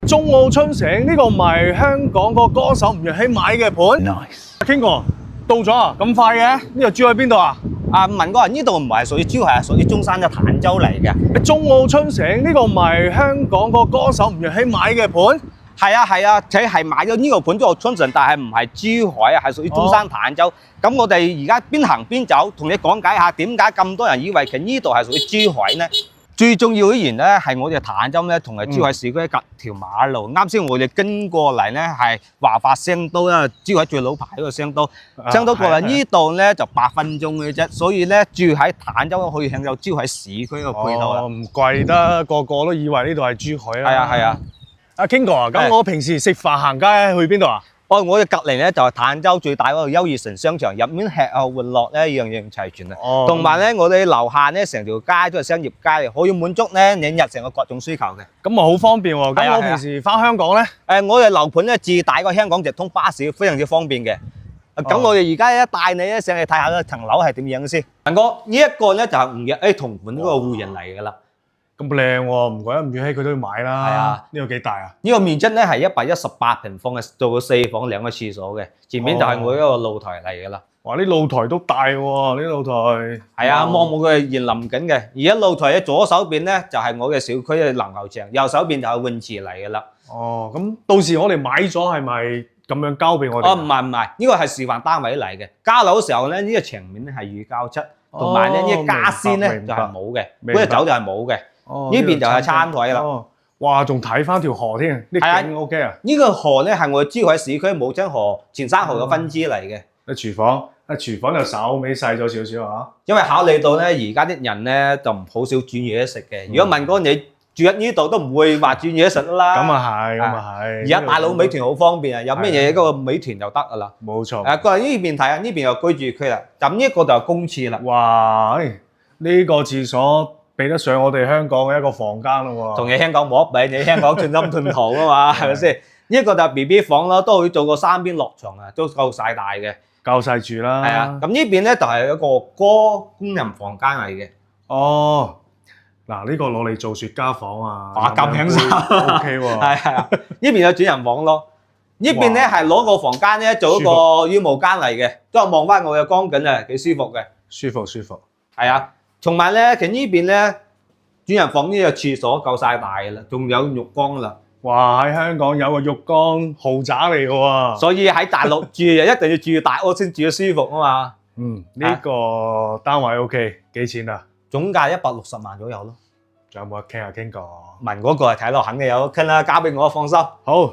中澳春城呢個唔係香港個歌手吳若希買嘅盤 ？Nice，King 哥到咗啊，咁快嘅？呢度住喺邊度啊？文哥，呢度唔係屬於珠海，係屬於中山嘅坦洲嚟嘅。中澳春城呢個唔係香港個歌手吳若希買嘅盤？係啊，佢係買咗呢個盤中澳春城，但係唔係珠海啊，係屬於中山坦洲。咁我哋而家邊行邊走，同你講解下點解咁多人以為其實呢度係屬於珠海呢？最重要一樣咧，係我哋坦洲咧，同埋珠海市區隔條馬路。啱先我哋經過嚟咧，係華發商都啦，珠海最老牌嗰個商都。商都過嚟呢度咧就8分鐘嘅啫，所以咧住喺坦洲可以享有珠海市區嘅配套啦。唔貴得，個個都以為呢度係珠海啦。係啊。阿 King 哥啊，咁我平時食飯行街去邊度啊？我哋隔離咧就係坦洲最大嗰個優悅城商場，入面吃喝玩樂咧樣樣齊全啊！同埋咧，我哋樓下咧成條街都係商業街，可以滿足咧你日常嘅各種需求嘅。咁啊好方便喎！咁我平時翻香港咧，我哋樓盤咧自帶個香港直通巴士，非常之方便嘅。咁我哋而家咧帶你咧上去睇下層樓係點樣先。文哥，呢一個咧就係吳若希同款嗰個戶型嚟㗎啦。咁靚喎，唔怪得吳若希佢都要買啦。係啊，呢個幾大啊？呢個面積咧係118平方嘅，做個4房2個廁所嘅，前面就係我一個露台嚟㗎啦。哇！啲露台都大喎，啲露台。係啊，望冇佢係園林景嘅。而家露台嘅左手邊咧就係我嘅小區嘅籃球場，右手邊就係泳池嚟㗎啦。哦，咁到時我哋買咗係咪咁樣交俾我哋？唔係，呢個係示範單位嚟嘅。交樓嘅時候咧，呢個牆面咧係預膠漆，同埋咧呢個家私咧就係冇嘅，嗰隻酒就係冇嘅。呢邊就係餐台啦。哇，仲睇翻條河添，啲景 OK 啊！呢個河咧係我哋珠海市區武昌河、前山河嘅分支嚟嘅。廚房就稍微細咗少少啊。因為考慮到咧，而家啲人咧就唔好少煮嘢食嘅。如果問過你住喺呢度都唔會話煮嘢食啦。咁啊係。而家大佬美團好方便啊，有咩嘢嗰個美團就得㗎啦。冇錯。過嚟呢邊睇下，呢邊又居住區啦。咁呢一個就係公廁啦。哇！呢個廁所比得上我哋香港嘅一個房間咯喎。同你香港冇得比，你香港寸金寸土啊嘛，係咪先？呢一個就係 BB 房啦，都可以做個3邊落床啊，都夠晒大嘅。夠晒住啦。係啊，咁呢邊咧就係一個工人房間嚟嘅。哦，嗱呢個攞嚟做雪茄房啊。哇，咁享受 ，OK 喎。係啊，呢邊有主人房咯。呢邊咧係攞個房間咧做一個衣帽間嚟嘅，都係望翻我嘅光景啊，幾舒服嘅。舒服。係啊，同埋咧，其實呢邊咧主人房呢個廁所夠晒大嘅啦，仲有浴缸啦。哇！喺香港有個浴缸，豪宅嚟嘅喎。所以喺大陸住就一定要住大屋先住得舒服啊嘛。呢個單位 OK， 幾錢啊？總價160萬左右咯。仲有冇得傾下傾過？問嗰個係睇落肯定有得傾啦，交俾我放心。好。